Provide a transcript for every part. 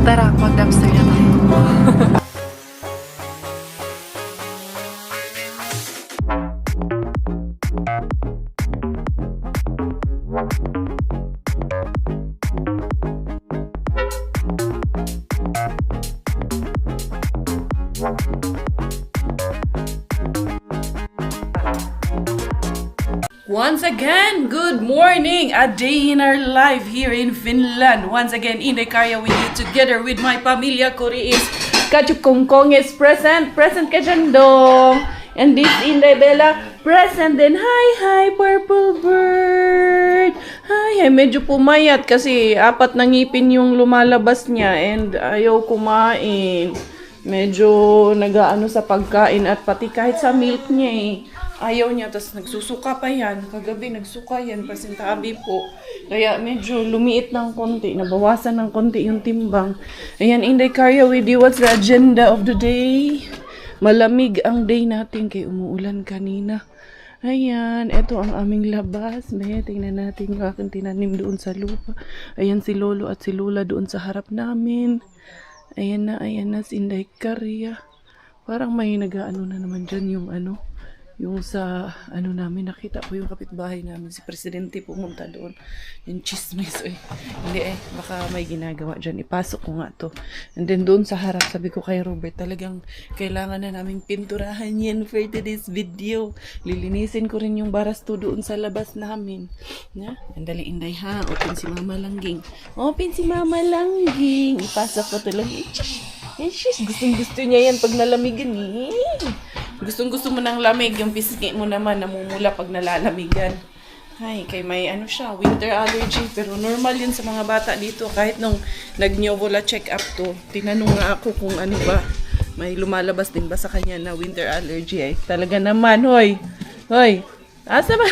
Tara, mag-dumpster na tayo. Once again, good morning! A day in our life here in Finland. Once again, Inday Karya with you together with my pamilya Koreans. Kachup Kongkong is present. Present ka dyan, dong. And this Inday Bella, present din. Hi, purple bird. Hi. Medyo pumayat kasi 4 na ngipin yung lumalabas niya and ayaw kumain. Medyo nagaano sa pagkain at pati kahit sa milk niya ayaw niya, tapos nagsusuka pa yan. Kagabi nagsuka yan, pasintabi po. Kaya medyo lumiit ng konti, nabawasan ng konti yung timbang. Ayan, Inday Karya with you. What's the agenda of the day? Malamig ang day natin kay umuulan kanina. Ayan, eto ang aming labas. May tingnan natin yung aking tinanim doon sa lupa. Ayan si Lolo at si Lola doon sa harap namin. Ayan na si Inday Karya. Parang may nag-ano na naman dyan yung sa namin, nakita ko yung kapitbahay namin, si Presidente pumunta doon. Yung chismis, hindi baka may ginagawa dyan, ipasok ko nga to. And then doon sa harap, sabi ko kay Robert, talagang kailangan na naming pinturahan yan for today's video. Lilinisin ko rin yung barasto doon sa labas namin. Ang dali, Inday ha, open si Mama Langging. Open si Mama Langging. Ipasok ko to lang. Gustong-gusto niya yan pag nalamigan Gustong-gusto mo ng lamig, yung pisngi mo naman namumula pag nalalamigan. Ay, kay may siya, winter allergy, pero normal yun sa mga bata dito. Kahit nung nag-Neovola check-up to, tinanong nga ako kung ano ba, may lumalabas din ba sa kanya na winter allergy Talaga naman, hoy, asa ba?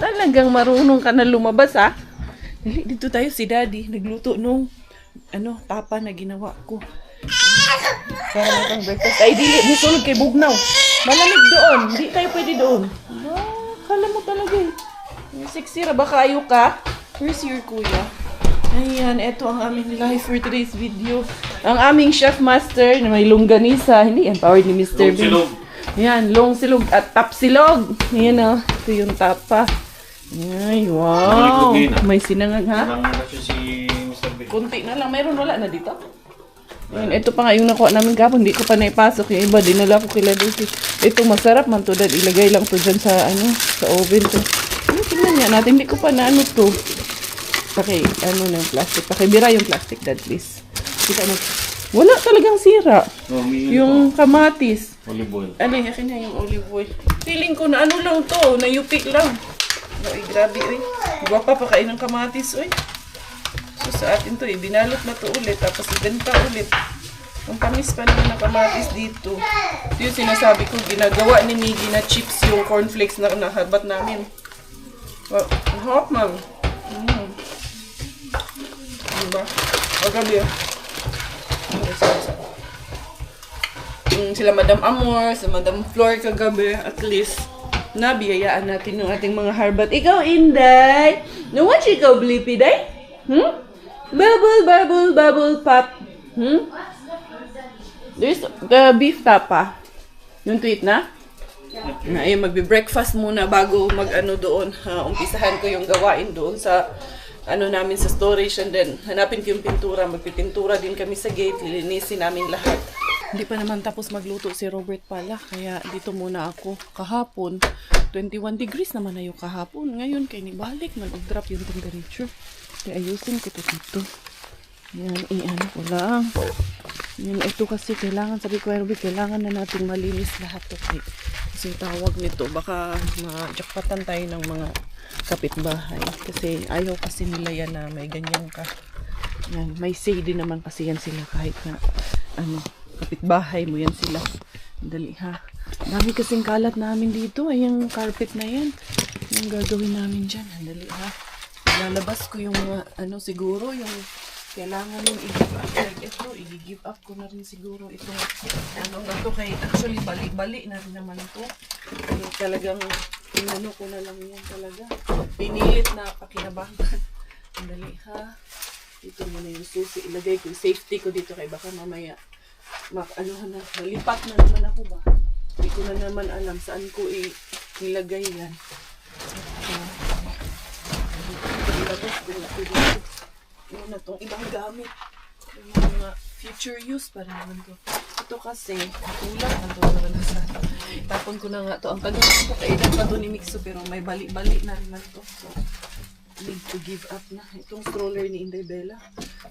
Talagang marunong ka na lumabas Dito tayo si Daddy, nagluto nung tapa na ginawa ko. Para may breakfast. Ay, dili. Nisulog kay Bugnaw. Malamig doon. Hindi tayo pwede doon. Kala mo talaga Sexy ra ba kayo ka? Where's your kuya? Ayan, eto ang aming live for today's video. Ang aming chef master na may longganisa. Hindi yan, powered ni Mr. Bean. Ayan, long silog at tap silog. Ayan ito yung tapa. Ay, wow. May sinangag si Mr. Bean. Kunti na lang. Mayroon wala na dito? Ayan, ito pa nga yung nakuha namin kapag hindi ko pa naipasok yung iba, dinala ko kila Dulce. Ito masarap man to, dad. Ilagay lang to dyan sa sa oven to. Tingnan nga natin, hindi ko pa na to. Na yung plastic. Pakibira yung plastic, dad, please. Kita mo. Wala talagang sira. Yung kamatis. Olive oil. Yakin na yung olive oil. Feeling ko na lang to, na yupik lang. Grabe, Iba pa pakain ng kamatis, So sa atin to binalot na to ulit, tapos ibenta ulit. Ang tamis pa naman ng kamatis dito. Ito yung sinasabi ko, ginagawa ni Miggy na chips yung cornflakes na nahabat namin. Hot man. Diba? Agabi sila Madam Amor, sa Madam Flor kagabi, at least nabiyayaan natin yung ating mga harbat. Ikaw, Inday! No, what you go, Blippi, day? Bubble pop. There's the beef tapa. Yung tweet na? Magbe-breakfast muna bago doon. Umpisahan ko yung gawain doon sa namin sa storage, and then hanapin ko yung pintura. Magpipintura din kami sa gate. Lilinisin namin lahat. Hindi pa naman tapos magluto si Robert pala. Kaya dito muna ako. Kahapon, 21 degrees naman na yung kahapon. Ngayon, kaya nibalik. Mag-drop yung temperature. Kaya ayusin ko dito. Yan, ko lang. Yan, ito kasi kailangan, sabi ko, kailangan na natin malinis lahat. Kasi tawag nito, baka ma-jackpatan tayo ng mga kapitbahay. Kasi ayaw kasi nila yan na may ganyan ka. Yan, may say din naman kasi yan sila kahit na, kapitbahay mo yan sila. Dali ha. Dami kasing kalat namin dito. Ay, yung carpet na yan. Yung gagawin namin dyan. Dali ha. Lalabas ko yung siguro yung kailangan yung i-give up. Like ito, i-give up ko na rin siguro itong na to kay actually bali-bali na rin naman ito. Pero talagang ko na lang yan talaga. Pinilit na pakinabangan. Dali ha. Ito muna yung susi. Ilagay ko yung safety ko dito kay baka mamaya malipat na naman ako ba. Hindi ko na naman alam saan ko ilagay yan. Tapos yun na itong ibang gamit. Yung mga future use pa naman to. Ito kasi, kulang na ito. Tapon ko na nga to. Ang tagal ko kailan pa to ni Mixo pero may bali-bali na rin to. So, need to give up na. Itong stroller ni Inday Bella.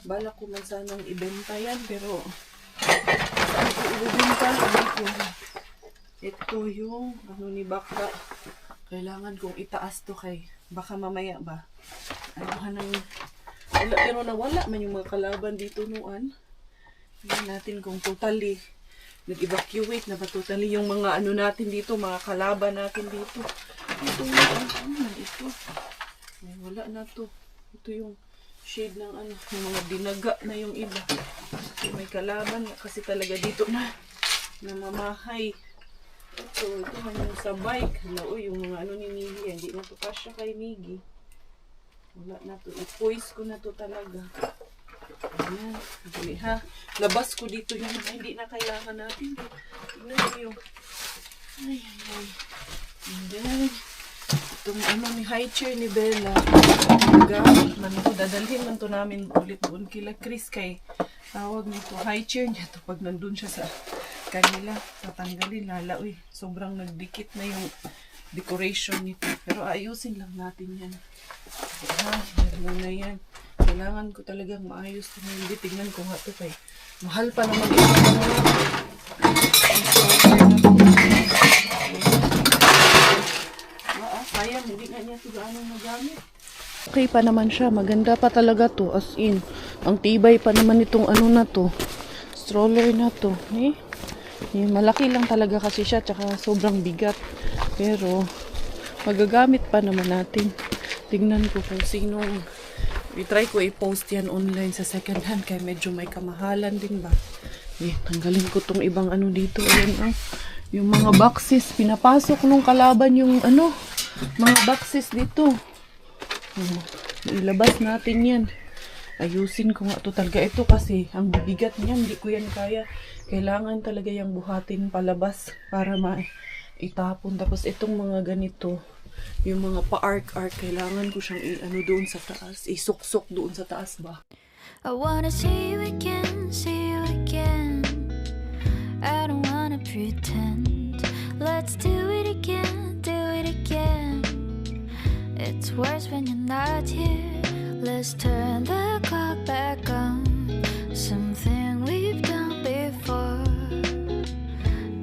Bala ko man sanang ibenta yan pero saan ko ibenta? Ito yung ni Bakla. Kailangan kong itaas to kay baka mamaya ba. Pero nawala man yung mga kalaban dito noon. Hindi natin kung totally nag-evacuate na ba totally yung mga natin dito, mga kalaban natin dito. Ito ito. Ay, wala na to. Ito yung shade ng yung mga dinaga na yung iba. May kalaban kasi talaga dito na namamahay. Ito man yung sa bike. Yung mga ni Miggy. Hindi na to kasya kay Miggy. Wala na to. I-poise ko na to talaga. Ayan. Dali ha. Labas ko dito yung hindi na kailangan natin. Tignan nyo yung ay. And then itong ni high chair ni Bella. Gamit man ito. Dadalhin man to namin ulit doon kila Chris kay tawag nito. High chair niya to pag nandun siya sa kanila. Tatanggalin lala. Uy, sobrang nagdikit na yung decoration nito. Pero ayusin lang natin yan. Muna yan. Kailangan ko talagang maayos kung hindi. Tignan ko nga ito kay mahal pa naman ito. Sayang, hindi na niya ito gaano magamit. Okay pa naman siya. Maganda pa talaga to. As in, ang tibay pa naman itong na to. Stroller na to. Malaki lang talaga kasi siya. Tsaka sobrang bigat. Pero, magagamit pa naman natin. Tignan ko kung sinong i-try ko i-post yan online sa second hand kaya medyo may kamahalan din ba. Tanggalin ko tong ibang dito. Ayan yung mga boxes. Pinapasok nung kalaban yung mga boxes dito. Ilabas natin yan. Ayusin ko nga to talaga. Ito kasi ang bibigat niyan. Hindi ko yan kaya. Kailangan talaga yung buhatin palabas para itapon. Tapos itong mga ganito. Yung mga pa-arc-arc, kailangan ko siyang doon sa taas. Isuksok doon sa taas ba? I wanna see you again, see you again. I don't wanna pretend. Let's do it again, do it again. It's worse when you're not here. Let's turn the clock back on. Something we've done before.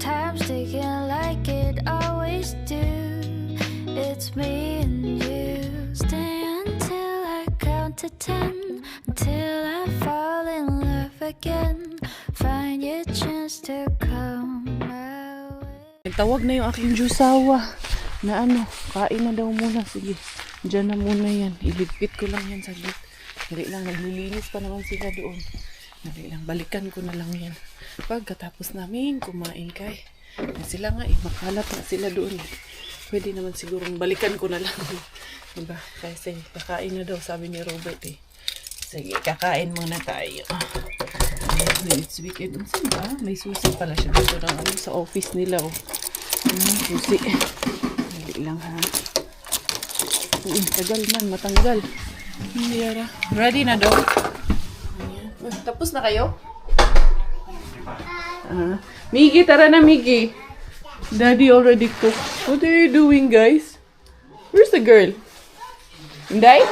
Time's ticking like it always do. It's me and you. Stay until I count to 10. Until I fall in love again. Find your chance to come my way. Nagtawag na yung aking jusawa na kain na daw muna. Sige, dyan na muna yan. Iligpit ko lang yan saglit. Dali lang, naglilinis pa naman sila doon. Dali lang, balikan ko na lang yan. Pagkatapos namin kumain kay. Sila nga makalat na sila doon. Pwede naman sigurong balikan ko na lang. Diba? Kasi kakain na daw, sabi ni Robert Sige, kakain muna tayo. It's weekend. Saan ba? May susi pala siya dito ng sa office nila. Susi. Hindi lang ha. Tagal man, matanggal. Ready na daw? Tapos na kayo? Miggy, tara na Miggy. Daddy already cooked. What are you doing, guys? Where's the girl? Inday?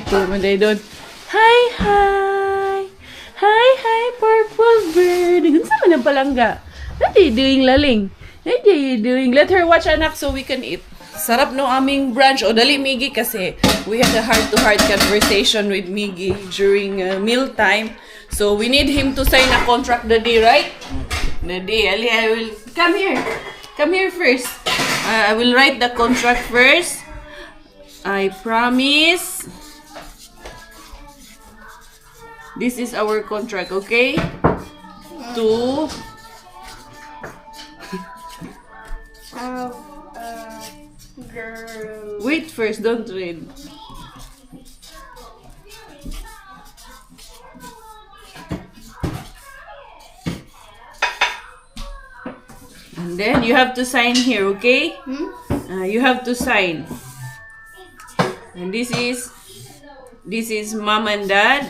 Manday doon. Hi, hi! Hi, hi, purple bird. Ganun man ang palangga. What are you doing, Laling? What are you doing? Let her watch, anak, so we can eat. Sarap no aming brunch. O, dali, Miggy, kasi we had a heart-to-heart conversation with Miggy during mealtime. So, we need him to sign a contract today, right? Today, Ali, I will... Come here. Come here first. I will write the contract first. I promise. This is our contract, okay? To... Girl. Wait first, don't read. And then you have to sign here, okay? You have to sign. And this is mom and dad.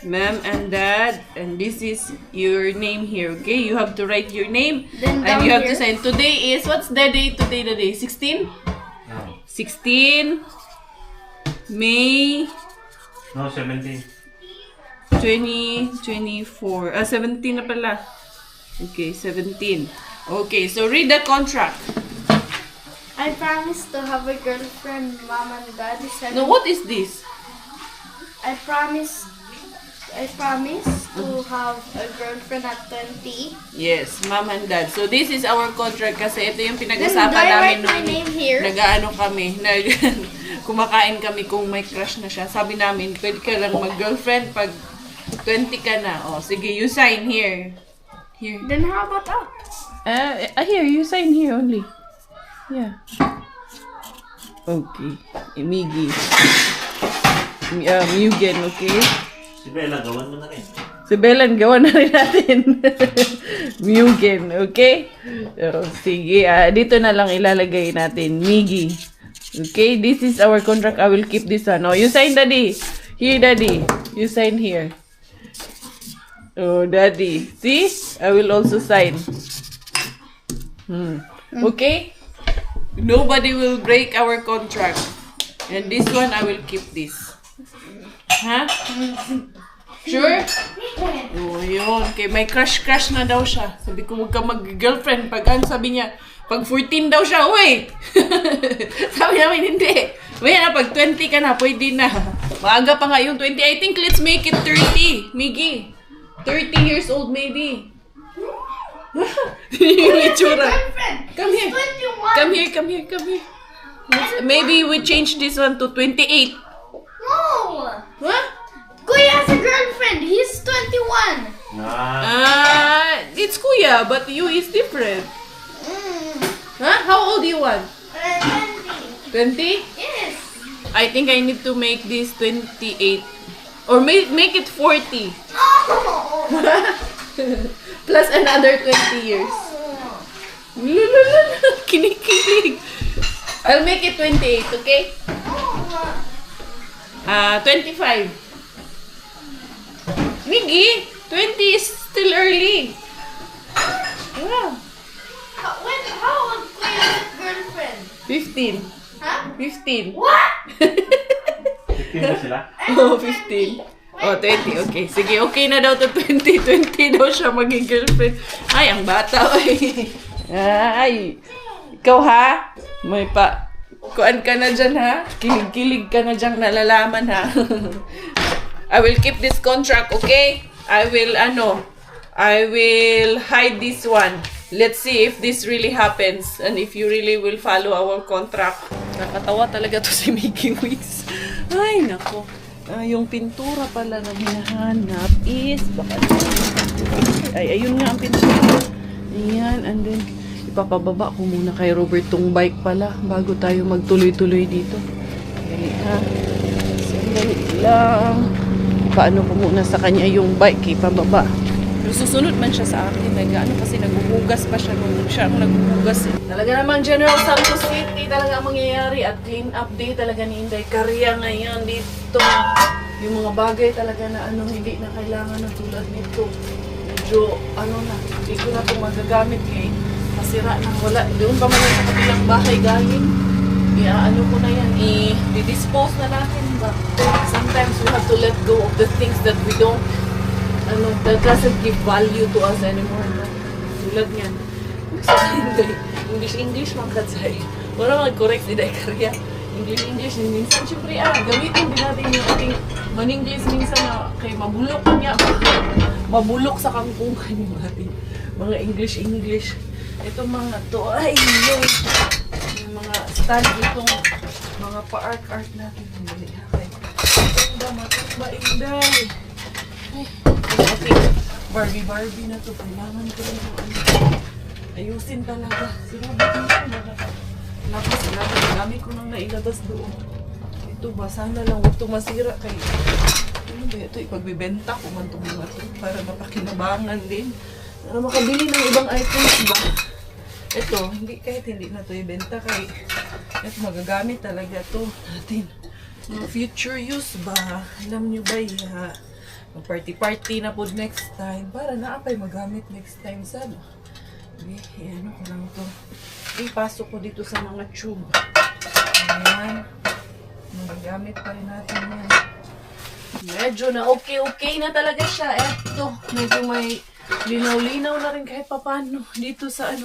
Mom and dad, and this is your name here, okay? You have to write your name, Then and down you have to here? sign. Today is, what's the day today? The day 16? No. 16 May No, 17. 2024. 17 na pala. Okay, 17. Okay, so read the contract. I promise to have a girlfriend, mom and dad. No, what is this? I promise to have a girlfriend at 20. Yes, mom and dad. So this is our contract kasi ito yung Then, pinag-usapan do I namin write my name here? nag-ano kami, kumakain kami kung may crush na siya. Sabi namin, pwede ka lang mag-girlfriend pag 20 ka na. O, sige, you sign here. Here. Then how about up? Here, you sign here only. Yeah. Okay. Migi. Mugen, okay? Si Bella, gawan mo na rin. Si Belan, gawa na rin natin. Mugen, okay? Sige, dito na lang ilalagay natin. Migi. Okay, this is our contract. I will keep this one. Oh, you sign, Daddy. Here, Daddy. You sign here. Oh, Daddy. See? I will also sign. Okay? Nobody will break our contract. And this one, I will keep this. Ha? Sure? Oh, yun. Okay, may crush na daw siya. Sabi ko, huwag ka mag-girlfriend. Sabi niya, pag 14 daw siya, uy! Sabi namin, hindi. Maya na, pag 20 ka na, pwede na. Maaga pa nga yung 20. I think let's make it 30. Miggy. 30 years old, maybe. Yung itsura. Come here. 21. Come here, come here, come here. Maybe we change this one to 28. No! Huh? Kuya has a girlfriend. He's 21. It's Kuya, but you is different. Huh? How old you want? 20. 20? Yes. I think I need to make this 28. Or make it 40. Oh. Plus another 20 years. Lululul. Kinikilig. I'll make it 28, okay? 25. Miggy, 20 is still early. Yeah. How old Kuya's girlfriend? 15. Huh? 15. What? 15 na sila? Oh, 15. Oh, 20. Okay. Sige, okay na daw to 20. 20 daw siya maging girlfriend. Ay, ang bata. Ay. Ikaw ha? May kuan ka na dyan ha? Kilig-kilig ka na dyan nalalaman ha? I will keep this contract, okay? I will hide this one. Let's see if this really happens and if you really will follow our contract. Nakatawa talaga to si Mickey Wiz. Ay, nako. Yung pintura pala na hinahanap is ayun nga ang pintura. Ayan, and then ipapababa ko muna kay Robert tong bike pala bago tayo magtuloy-tuloy dito. Dali ha. Sandali lang. Paano ko muna sa kanya yung bike ipababa. Pero susunod man siya sa akin. Kasi naghuhugas pa siya nung siya ang naghuhugas. Talaga namang General Santos City talaga ang mangyayari at clean up day talaga ni Inday Caria ngayon dito. Yung mga bagay talaga na hindi na kailangan na tulad nito. Medyo hindi ko na ito magagamit kay masira na wala. Doon pa man sa kabilang bahay galing. Ko na yan. I-dispose na natin ba? Sometimes we have to let go of the things that we don't that doesn't give value to us anymore. No? Tulad niyan. English man katsay. Wala mag-correct si Day Caria. English. Minsan, syempre, gamitin din natin yung ating man-English minsan na kay mabulok niya. Mabulok sa kangkungan yung ating mga English. Itong mga to, ay, yung mga stand itong mga pa-art natin. Hindi hakay. Inday, matik ba, Inday? Ay, Barbie na to. Kailangan ko rin ayusin talaga. Sinabi ko na dami ko nang nailabas doon. Ito ba, sana lang huwag ito masira kay ito ipagbibenta ko man itong mga ito para mapakinabangan din. Para makabili ng ibang items ba? Ito, kahit hindi na to ibenta kay ito magagamit talaga to natin. Mga future use ba? Alam nyo ba ya? Mag-party-party na po next time para naapay magamit next time sa okay, ano ko lang to. Ipasok ko dito sa mga tube. Ayan. Magagamit pa rin natin yan. Medyo na okay na talaga siya. Eto, medyo may linaw-linaw na rin kahit papano dito sa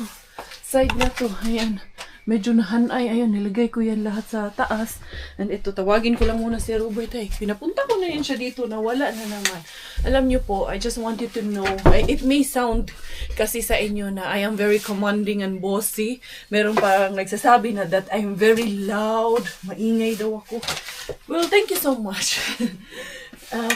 side na to. Ayan. Medyo nahanay. Ayun, nilagay ko yan lahat sa taas. And ito, tawagin ko lang muna si Robert. Ay, pinapunta ko na yan siya dito. Nawala na naman. Alam nyo po, I just want you to know. It may sound kasi sa inyo na I am very commanding and bossy. Meron parang nagsasabi na that I'm very loud. Maingay daw ako. Well, thank you so much.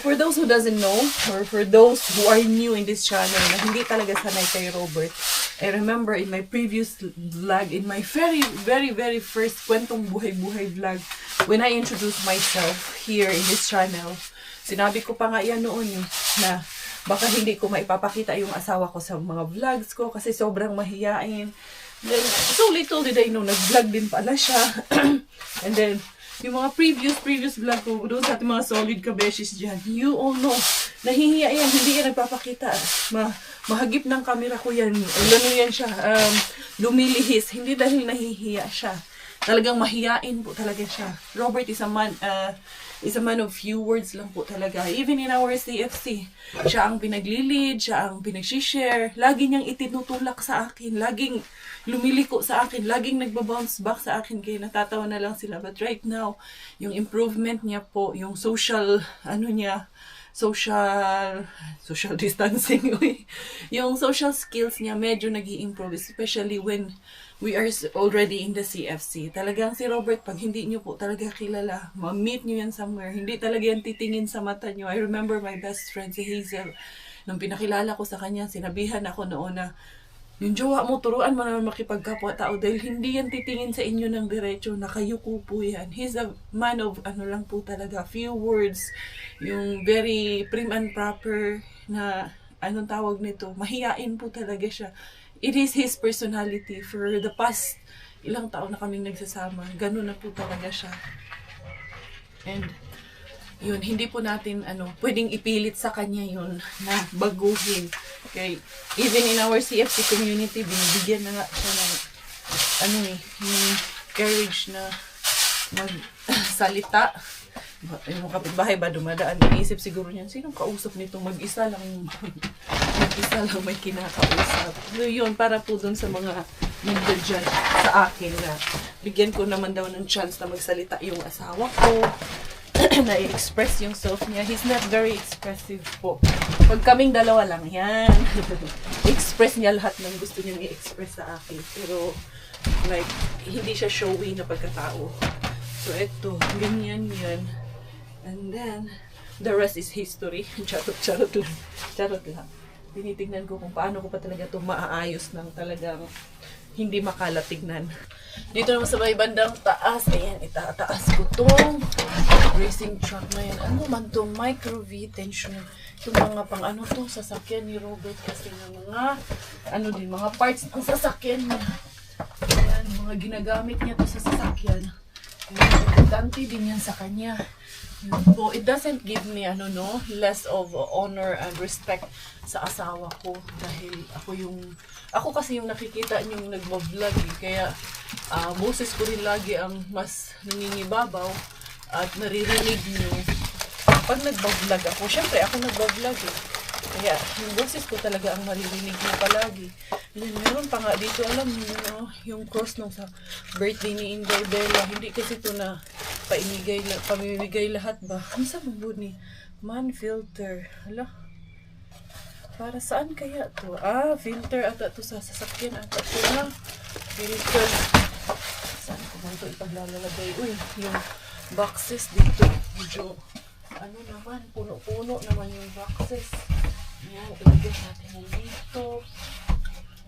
For those who doesn't know, or for those who are new in this channel na hindi talaga sanay kay Robert, I remember in my previous vlog, in my very first Kwentong Buhay-Buhay vlog, when I introduced myself here in this channel, sinabi ko pa nga yan noon na baka hindi ko maipapakita yung asawa ko sa mga vlogs ko kasi sobrang mahiyain. Then, so little did I know, nag-vlog din pala siya. And then, yung mga previous vlog ko, doon sa ating mga solid kabeshis dyan, you all know, nahihiya yan, hindi yan nagpapakita. Mahagip ng camera ko yan, lalo yan siya, lumilihis, hindi dahil nahihiya siya. Talagang mahiyain po talaga siya. Robert is a man of few words lang po talaga. Even in our CFC, siya ang pinaglilid, siya ang pinagsishare, lagi niyang itinutulak sa akin, laging lumiliko sa akin, laging nagbabounce back sa akin, kaya natatawa na lang sila. But right now, yung improvement niya po, yung social distancing, yung social skills niya medyo nag-i-improve, especially when we are already in the CFC. Talagang si Robert, pag hindi niyo po talaga kilala, ma-meet niyo yan somewhere, hindi talaga yan titingin sa mata niyo. I remember my best friend, si Hazel, nung pinakilala ko sa kanya, sinabihan ako noon na, yung jowa mo, turuan mo naman makipagkapwa-tao dahil hindi yan titingin sa inyo ng diretso, nakayuko po yan. He's a man of, lang po talaga, few words, yung very prim and proper na, anong tawag nito, mahiyain po talaga siya. It is his personality. For the past ilang taon na kaming nagsasama, ganun na po talaga siya. And, yun, hindi po natin, pwedeng ipilit sa kanya yun na baguhin. Okay, even in our CFC community, binibigyan na nga siya ng, yung courage na magsalita. Yung kapitbahay ba dumadaan, iisip siguro niyan, sinong kausap nito? Mag-isa lang may kinakausap. So, yun, para po dun sa mga nagda-judge sa akin na bigyan ko naman daw ng chance na magsalita yung asawa ko. Na i-express yung self niya. He's not very expressive po. Pag kaming dalawa lang, yan. Express niya lahat ng gusto niyang i-express sa akin. Pero, like, hindi siya showy na pagkatao. So, eto, ganyan yan. And then, the rest is history. Charot lang. Tinitingnan ko kung paano ko pa talaga ito maaayos ng talagang hindi makalatignan. Dito naman sa may bandang taas, ayan, itataas ko itong racing truck na yan. Ano man itong micro-V tension. Itong mga sasakyan ni Robert kasi ng mga, mga parts ng sasakyan niya. Ayan, mga ginagamit niya to sa sasakyan. Importante din yan sa kanya. So, it doesn't give me, less of honor and respect sa asawa ko. Dahil ako kasi yung nakikita niyong nagbablog kaya boses ko rin lagi ang mas nangingibabaw at naririnig niyo pag nagbablog ako. Syempre, ako nagbablog Kaya, yung boses ko talaga ang maririnig niyo palagi. Meron pa nga dito, alam niyo, yung cross nung sa birthday ni Inday Bella. Hindi kasi ito na pamimigay lahat ba? Ano sa bubod ni Man Filter? Hala? Para saan kaya to? Filter ata to sa sasakyan ata to na. Filter. Saan ko ba ito ipaglalagay? Uy, yung boxes dito. Medyo, naman, puno-puno naman yung boxes. Yan, ilagay natin yan dito.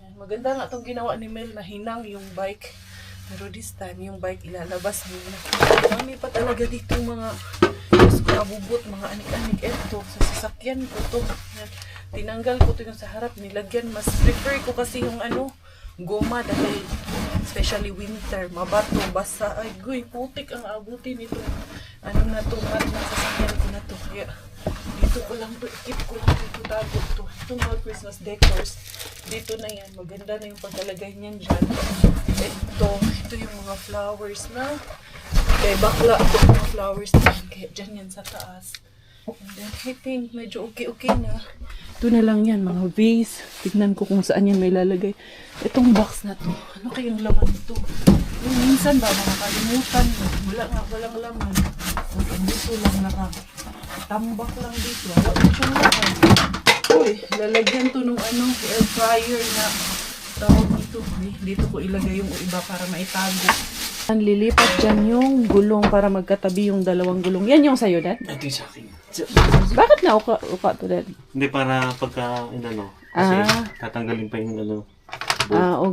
Yan, maganda nga itong ginawa ni Mel na hinang yung bike. Pero this time, yung bike ilalabas nila. Marami pa talaga dito mga abubot, mga anik-anik. Eto, sa sasakyan ko to. Yan. tinanggal ko to yung sa harap, nilagyan. Mas prefer ko kasi yung ano, goma dahil especially winter, mabato, basa. Ay, guy, putik ang abutin nito. Ano na to, mat na sasakyan ko na to. Kaya, dito ko lang to, ikip ko lang dito tago to. Itong mga Christmas decors, dito na yan. Maganda na yung pagkalagay niyan dyan. Ito yung mga flowers na. Kaya bakla ito yung mga flowers na yan. Kaya dyan yan sa taas. And then, I think medyo okay na. Ito na lang yan, mga vase. Tignan ko kung saan yan may lalagay. Itong box na to, ano kayong laman ito? Yung minsan ba, makakalimutan. Walang laman. Dito lang tambak lang dito. Wala ko siyang laman. Uy, lalagyan to nung ano, air fryer na tawag nito. Dito ko ilagay yung iba para maitago. Lilipat dyan yung gulong para magkatabi yung dalawang gulong. Yan yung sa'yo, Dad? Ito yung sa akin. Bakit na uka to, Dad? Hindi, para pagka, inano, kasi tatanggalin pa yung ano.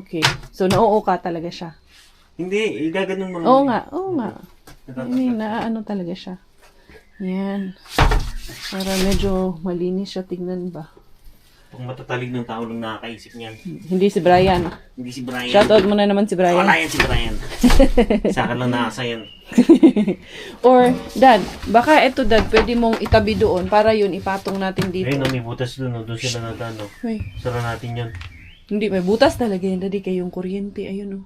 Okay. So, nauuka talaga siya? Hindi, igaganon mo. Oo nga. I mean, ano talaga siya. Yan. Para medyo malinis siya, tingnan ba? Pag matatalig ng tao lang nakakaisip niyan. Hindi si Brian. Hindi si Brian. Shoutout mo na naman si Brian. Wala yan si Brian. Sa akin lang nakasa yan. Or, Dad, baka ito, Dad, pwede mong itabi doon para yun ipatong natin dito. Ayun, may butas doon. Doon sila nadano. Sara natin yan. Hindi, may butas talaga yan, Daddy, kayong kuryente. Ayun, oh.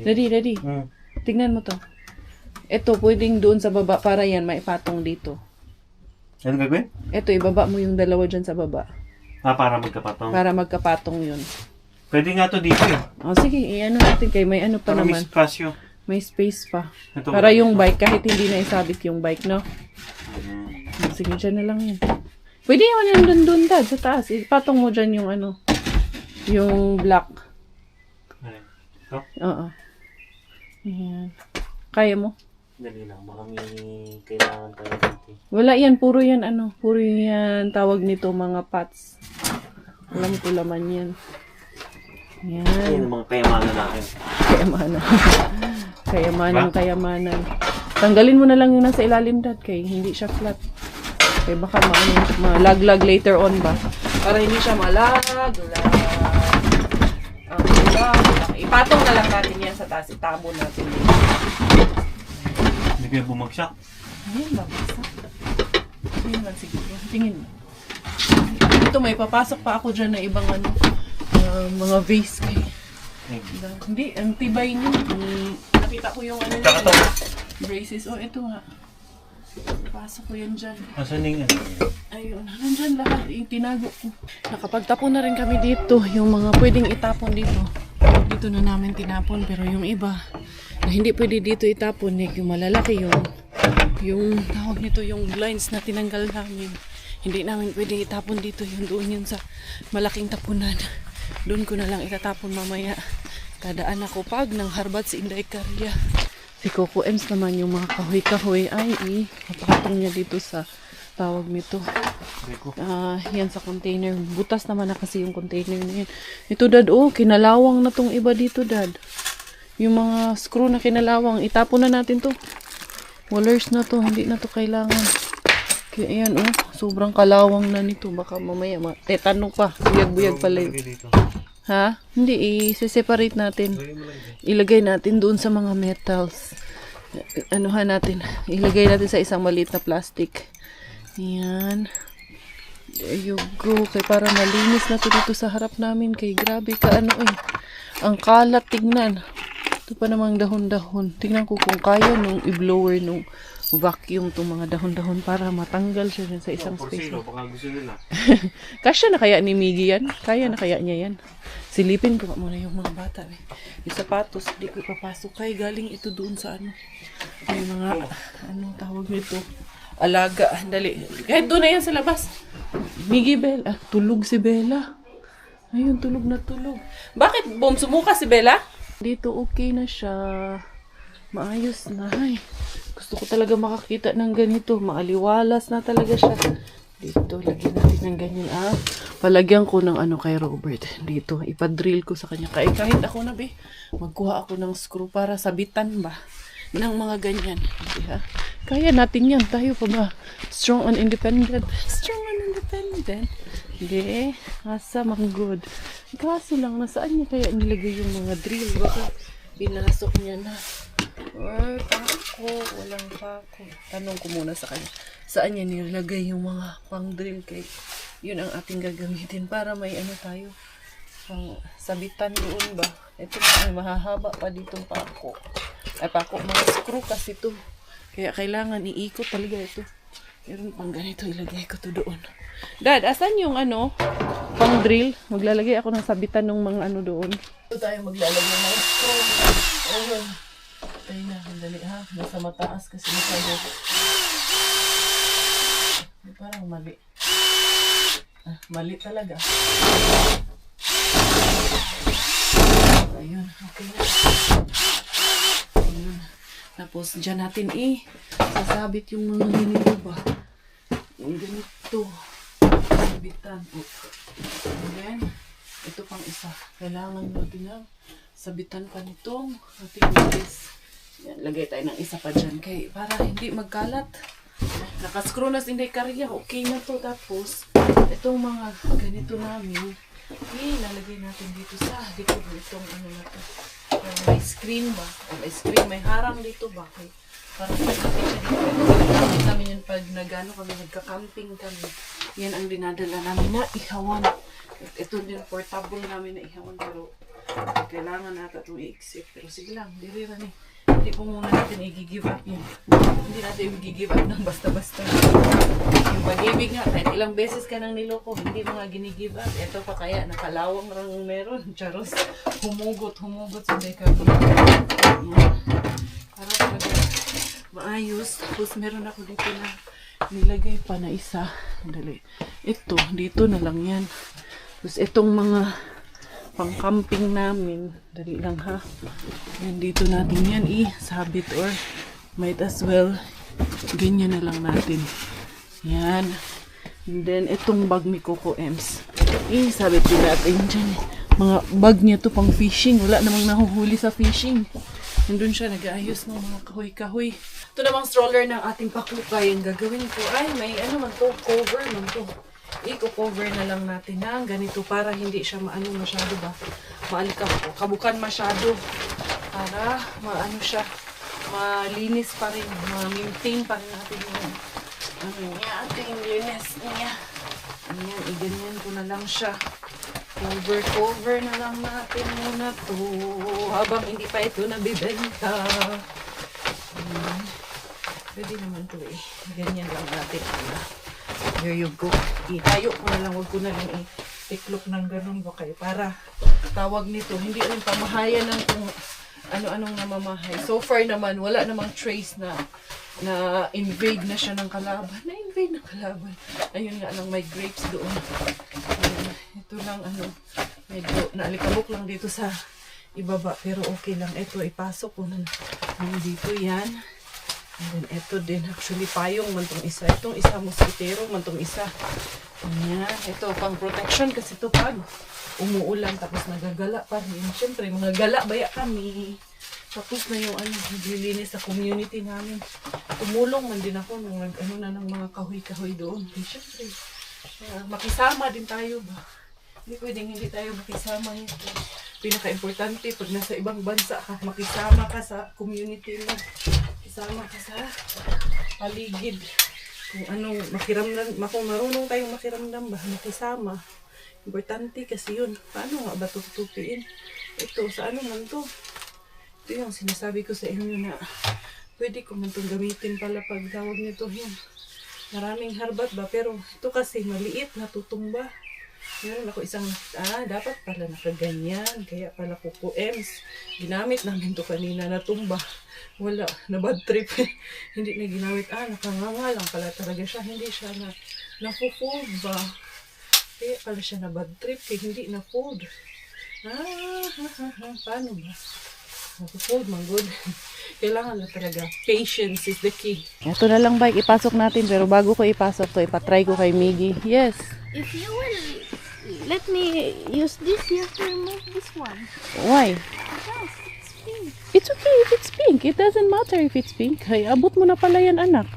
Daddy. Tignan mo to. Ito, pwedeng doon sa baba para yan maipatong dito. Ano gagawin? Ito, ibaba mo yung dalawa dyan sa baba. Para magkapatong. Para magkapatong yun. Pwede nga to dito eh. Sige, i-ano natin kay may ano pa para naman. May spasyo. May space pa. Ito, para yung bike, kahit hindi na isabit yung bike, no? Sige, dyan na lang yun. Pwede yun yan dun, Dad, sa taas. Ipatong mo dyan yung ano, yung black. Ito? Oo. Ayan. Kaya mo? Dali lang, baka may kailangan tayo dito. Wala yan, puro yan tawag nito mga pots. Alam ko laman yan. Yan. Yan ang mga kayamanan natin. Kayamanan. Tanggalin mo na lang yung nasa ilalim, Dad, kay hindi siya flat. Kaya baka malaglag later on ba? Para hindi siya malaglag. Ipatong na lang natin yan sa taas. Itabo natin dito. Hindi kayo bumagsak. Ayan, babasa. Tingin lang siguro. Tingin mo. Ito, may papasok pa ako dyan na ibang mga vase kay. Hindi, ang tibay niyo. Nakita ko yung Tsaka to. braces. Ito nga. Pasok ko yan dyan. Asan yung Ayun, nandyan lahat. Tinago ko. Nakapagtapon na rin kami dito. Yung mga pwedeng itapon dito. Dito na namin tinapon. Pero yung iba, na hindi pwede dito itapon. Yung malalaki yung tawag nito, yung blinds na tinanggal namin. Hindi namin pwede itapon dito. Doon yun sa malaking tapunan. Doon ko na lang itatapon mamaya. Kadaan ako pag ng harbat si Inday Karya. Si Coco Ems naman yung mga kahoy-kahoy ay papatong niya dito sa tawag nito. Yan sa container. Butas naman na kasi yung container na yan. Ito, Dad, kinalawang na tong iba dito, Dad. Yung mga screw na kinalawang, itapon na natin to. Wallers na to, hindi na to kailangan. Kaya yan, sobrang kalawang na nito. Baka mamaya, tanong pa. Buyag-buyag pala yun. Ha? Hindi, i-separate natin. Ilagay natin doon sa mga metals. Anuhan natin. Ilagay natin sa isang maliit na plastic. Ayan. There you go. Kaya para malinis na to dito sa harap namin. Kay grabe ka ang kalat, tignan. Ito pa namang dahon-dahon. Tignan ko kung kaya nung i-blower nung vacuum itong mga dahon-dahon para matanggal siya dyan sa isang space. Baka gusto nila. Kasya na kaya ni Miggy yan? Kaya na kaya niya yan? Silipin ko muna yung mga bata. Yung sapatos, hindi ko ipapasok. Kaya galing ito doon sa may mga, tawag nito? Alaga. Dali. Kahit doon na yan sa labas. Miggy, Bella. Tulog si Bella. Ayun, tulog na tulog. Bakit, Bom? Sumuka si Bella? Dito okay na siya. Maayos na. Ay, gusto ko talaga makakita ng ganito. Maaliwalas na talaga siya. Dito, lagyan natin ng ganyan. Palagyan ko ng kay Robert. Dito, ipadrill ko sa kanya. Kahit ako na, magkuha ako ng screw para sabitan ba ng mga ganyan. Okay, kaya natin yan. Tayo pa ba? Strong and independent. Strong and independent. Hindi. Asa mang good. Kaso lang, nasaan niya kaya nilagay yung mga drill? Baka pinasok niya na. Or pako. Walang pako. Tanong ko muna sa kanya. Saan niya nilagay yung mga pang drill? Kay yun ang ating gagamitin para may ano tayo. Pang sabitan doon ba? Ito ay mahahaba pa ditong pako. Ay pako, mga screw kasi ito. Kaya kailangan iikot talaga ito. Meron pang ganito, ilagay ko to doon. Dad, asan yung ano, pang drill? Maglalagay ako ng sabitan ng mga ano doon. Ito tayo maglalagay ng mga screw. Ayun. Tayo na, mandali ha. Nasa mataas kasi masyado. Parang mali. Mali talaga. Ayun, okay na. Ayun. Tapos, dyan natin sasabit yung mga ganito ba? Yung ganito. Sabitan. And then, ito pang isa. Kailangan natin na sabitan pa nitong ating base. Yan, lagay tayo ng isa pa dyan. Para hindi magkalat. Nakascrew na hindi karya. Okay na to. Tapos, itong mga ganito namin, ilalagay natin dito sa likod itong ano na to. May screen ba? May screen. May harang dito ba? Para pagkakit siya dito. Gamit namin yun pag nagano kami, nagka-camping kami. Yan ang dinadala namin na ihawan. Ito din portable namin na ihawan. Pero kailangan natin itong i-exit. Pero sige lang, dili na ni. Hindi po muna natin i-give up yun. Hindi natin i-give up ng basta-basta. Yung pag-ibig nga, kahit ilang beses ka nang niloko, hindi mo nga gini-give up. Ito pa kaya, nakalawang rang meron. Charos, humugot sa dekabi. Para talaga maayos. Tapos meron ako dito na nilagay pa na isa. Dali. Ito, dito na lang yan. Tapos itong mga pang-camping namin. Dali lang ha. Yan dito natin yan sabit or might as well ganyan na lang natin. Yan. And then itong bag ni Coco Ems. Sabit din natin dyan. Mga bag niya to pang fishing. Wala namang nahuhuli sa fishing. Nandun siya nag-aayos ng mga kahoy-kahoy. Ito namang stroller ng ating pakukay. Ang gagawin ko ay may ano man to, cover man to. I-cover na lang natin ng ganito para hindi siya maano masyado ba. Kabukan masyado. Para maano siya, malinis pa rin, ma-maintain pa rin natin yung ano niya, ating linis niya. Ayan, iganyan ko na lang siya. Cover na lang natin muna to habang hindi pa ito nabibenta. Ayan. Pwede naman to ganyan lang natin. There you go. Itayo ko na lang. Huwag ko na lang tiklop ng ganun ba kayo. Para tawag nito. Hindi rin pamahayan ng kung ano-anong namamahay. So far naman, wala namang trace na invade na siya ng kalaban. Na-invade ng kalaban. Ayun nga lang, may grapes doon. Ito lang medyo naalikabok lang dito sa ibaba. Pero okay lang. Ito, ipasok ko na dito yan. And then, ito din. Actually, payong man tong isa. Itong isa, mosquitero man tong isa. Ayan. Ito, pang protection kasi ito pag umuulan tapos nagagala pa rin. Siyempre, mga gala baya kami. Tapos na yung naglilinis sa community namin. Tumulong man din ako nung na ng mga kahoy-kahoy doon. And siyempre, makisama din tayo ba? Hindi pwedeng hindi tayo makisama. Pinaka-importante, pag nasa ibang bansa ka, makisama ka sa community mo. Sama ka sa paligid. Kung anong makiramdam, kung marunong tayong makiramdam ba, makisama. Importante kasi yun. Paano nga ba tutupiin? Ito, sa ano man to? Ito yung sinasabi ko sa inyo na pwede ko man itong gamitin pala pag tawag nito yun. Maraming harbat ba? Pero ito kasi maliit, natutumba. Meron ako isang, dapat pala nakaganyan. Kaya pala Coco Ems. Ginamit namin to kanina, natumba. Wala, na bad trip. Hindi na ginamit. Nakanganga lang pala talaga siya. Hindi siya na-fold ba? Kaya pala siya na bad trip. Kaya hindi na-fold. Paano ba? Na-fold man good. Kailangan na talaga. Patience is the key. Ito na lang bike. Ipasok natin. Pero bago ko ipasok to, ipatry ko kay Miggy. Yes. If you will let me use this, you have to remove this one. Why? Because it's pink. It's okay if it's pink. It doesn't matter if it's pink. Ay, abot mo na pala yan, anak.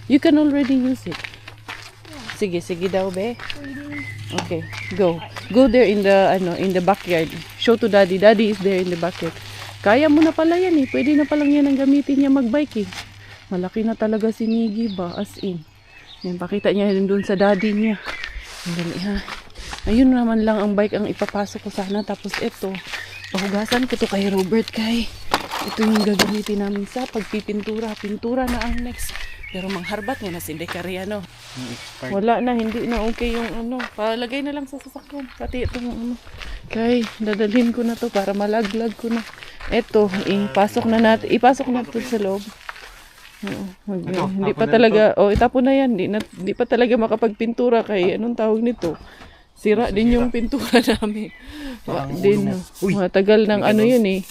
You can already use it. Yeah. Sige, sige daw, be. Okay, go. Go there in the backyard. Show to daddy. Daddy is there in the backyard. Kaya mo na pala yan eh. Pwede na palang yan ang gamitin niya magbike eh. Malaki na talaga si Miggy ba? As in. Yan, pakita niya rin dun sa daddy niya. Dali ha. Ayun naman lang ang bike ang ipapasok ko sana. Tapos ito, pahugasan ko to kay Robert kay. Ito yung gagamitin namin sa pagpipintura. Pintura na ang next. Pero mangharbat nga na si Dekariano. Wala na, hindi na okay yung palagay na lang sa sasakyan. Pati itong kay, dadalhin ko na to para malaglag ko na. Ito, ipasok na to sa loob. Hindi pa talaga, itapon na yan. Hindi pa talaga makapagpintura kay anong tawag nito. Sira din yung pintura namin. Matagal ng yun eh.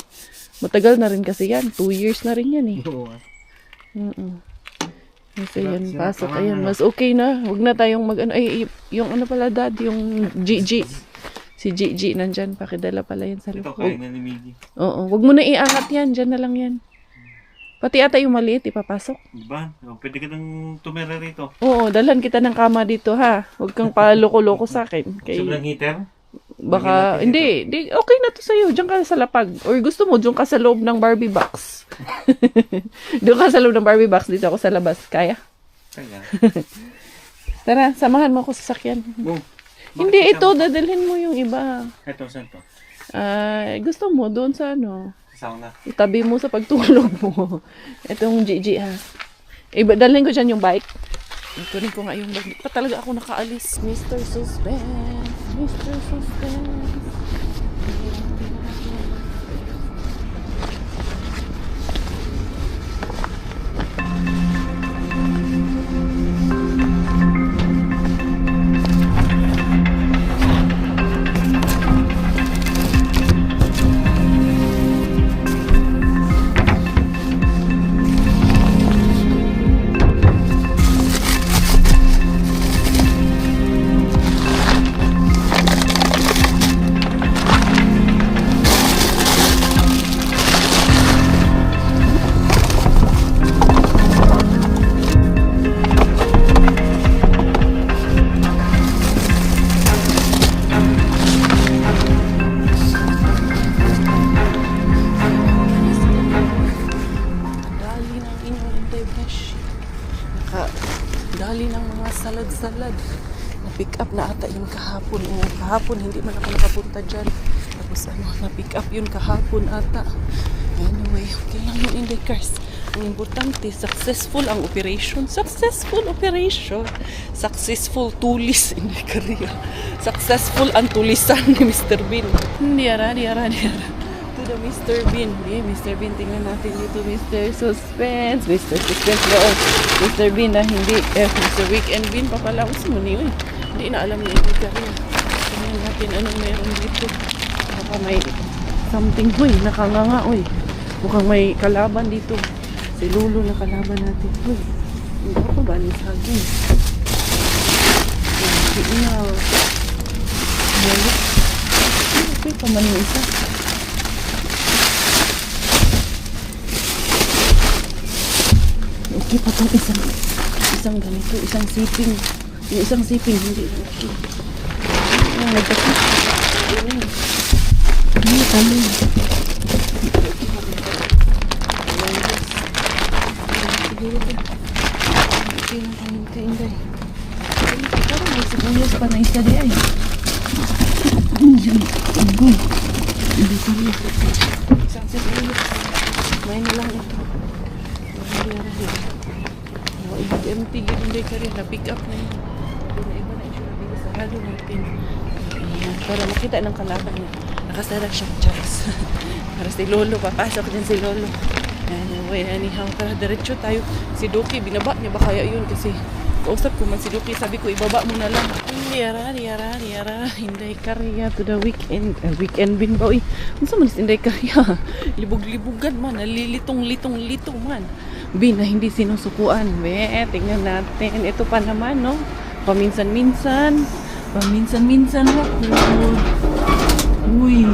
Matagal na rin kasi yan. 2 years na rin yan eh. Kasi yan, pasok. Ayan, mas okay na. Huwag na tayong yung pala dad, yung Gigi. Si Gigi nandyan, pakidala pala yan sa loob. Ito kaya na ni Miggy. Oo, huwag mo na iangat yan. Dyan na lang yan. Pati ata yung maliit, ipapasok. Diba? Pwede ka nang tumira rito. Oo, dalhan kita ng kama dito ha. Huwag kang paloko-loko sa akin. Sobrang heater? Baka, hindi, okay na to sa'yo. Diyan ka sa lapag. Or gusto mo, diyan ka sa loob ng Barbie box. Doon ka sa loob ng Barbie box, dito ako sa labas. Kaya? Kaya. Tara, samahan mo ako sa sakyan. Hindi, ito, dadalhin mo yung iba. Ito, saan to? Gusto mo, doon sa Sauna. itabi mo sa pagtulog mo. Itong Gigi ha. Dalhin ko dyan yung bike. Itunin ko nga yung bike. Pa talaga ako nakaalis. Mr. Suspense. Mr. Suspense. Dali ng mga salad-salad. Na-pick up na ata yun kahapon. Kahapon, hindi man ako nakapunta dyan. Tapos na-pick up yun kahapon ata. Anyway, okay lang yun in the cars. Ang importante, successful ang operation. Successful operation. Successful tulis in the career. Successful ang tulisan ni Mr. Bean. Diara. To the Mr. Bean. Mr. Bean, tingnan natin dito. Mr. Suspense. Mr. Suspense doon. Mr. Bean na hindi. Mr. Weekend Bean pa pala. Uso mo niyo eh. Hindi na alam niya yung career. Tingnan natin anong meron dito. Baka may something. Uy, nakanganga. Uy, mukhang may kalaban dito. Si Lolo na kalaban natin. Uy, hindi ako ba ni Saging? Hindi na. Okay pa man yung isa. Okay pa itong isang ganito, isang siping. Yung isang siping, hindi okay. Nagkakit. Ano talo? Okay lang kami kainday. Parang may sibuyas pa na isa di ay. Agoy. Hindi ko rin. Isang sibuyas. May na lang ito. Empty gano'n din ka rin, na-pick up na yun. Iba na issue na sarado natin. Ayan, para makita ng kalaban niya. Nakasara siya, Charles. Para si Lolo, papasok din si Lolo. Anyway, anyhow, para diretso tayo. Si Doki, binaba niya ba kaya yun? Kasi kausap ko man si Doki, sabi ko, ibaba mo na lang. Diara. Hinday karya to the weekend. Weekend bin ba? Ano sa manis hinday karya? Libog-libugan man, nalilitong-litong man. Bin na hindi sinusukuan. Tingnan natin. Ito pa naman, no? Paminsan-minsan. Uy.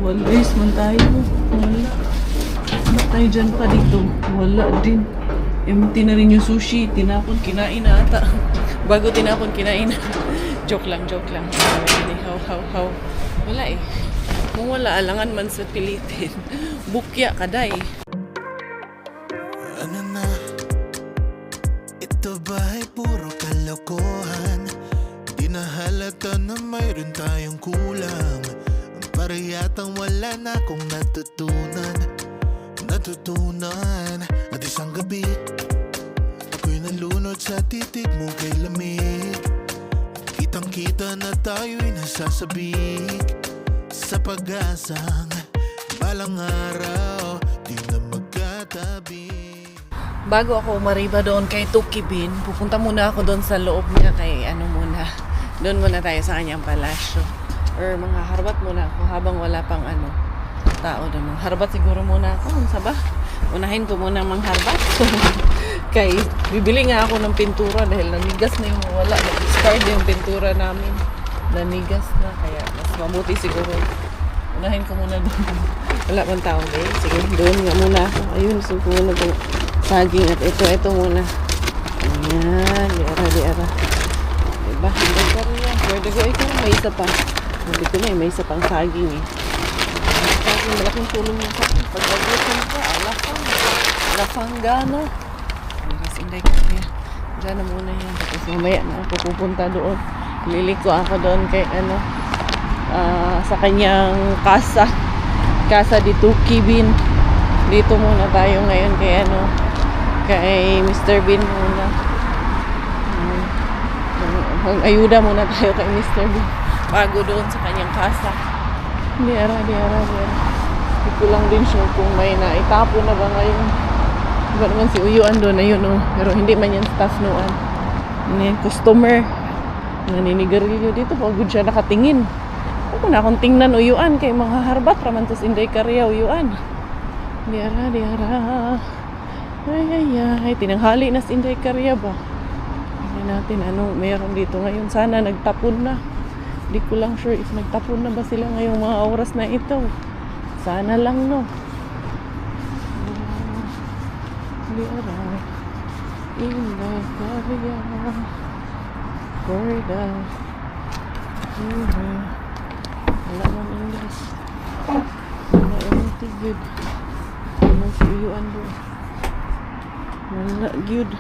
Walis man tayo. Wala. Ba't tayo dyan pa dito? Wala din. Empty na rin yung sushi. Tinapon, kinain na ata. Bago tinapon, kinain na. Joke lang, joke lang. How. Wala eh. Kung wala, alangan man sa pilitin. Bukya kaday. Ano na? Ito ba'y puro kalokohan? Di na halata na mayroon tayong kulang. Para yatang wala na akong natutunan. At isang gabi ako'y nalunod sa titig mo kay lamig. Kitang kita na tayo'y nasasabik sa pag-asang balang araw di na magkatabi. Bago ako mariba doon kay Tukibin, pupunta muna ako doon sa loob niya kay doon muna tayo sa kanyang palasyo. Or mga harbat muna ako habang wala pang tao doon. Harbat siguro muna ako. Unsa ba? Unahin ko muna mangharbat. Kay bibili nga ako ng pintura dahil nanigas na yung wala. Nag-expired yung pintura namin. Nanigas na. Kaya mas mabuti siguro. Unahin ko muna doon. Wala pang tao eh. Sige, doon nga muna ako. Ayun, gusto ko muna itong saging at ito muna. Ayan, di ara. Diba? Hindi ka rin yan. Pwede ko ito. May isa pa. Sabi ko na may isa pang saging eh. Saging, malaking tulong yung saging. Pag-agutin ka, alafang gano. Mas inday ko kaya. Diyan na muna yan. Tapos mamaya na ako pupunta doon. Liliko ako doon kay sa kanyang Casa di Tukibin. Dito muna tayo ngayon kay Mr. Bean muna. Ayuda muna tayo kay Mr. Bean bago doon sa kanyang casa. Di ara. Hindi ko lang din sure kung may naitapon na ba ngayon. Diba naman si Uyuan doon, ayun pero hindi man yan staff noon. Yan, customer. Naninigarilyo dito, pagod siya nakatingin. Huwag na akong tingnan Uyuan kay mga harbat raman tos inday karya Uyuan. Di ara. Ay, tinanghali na si inday karya ba? Hindi natin meron dito ngayon. Sana nagtapon na. Hindi ko lang sure if nagtapon na ba sila ngayong mga oras na ito. Sana lang Di ara. Inday karya. Corda. Wala man English. Wala man tigid. Wala si Uyuan doon. Wala good.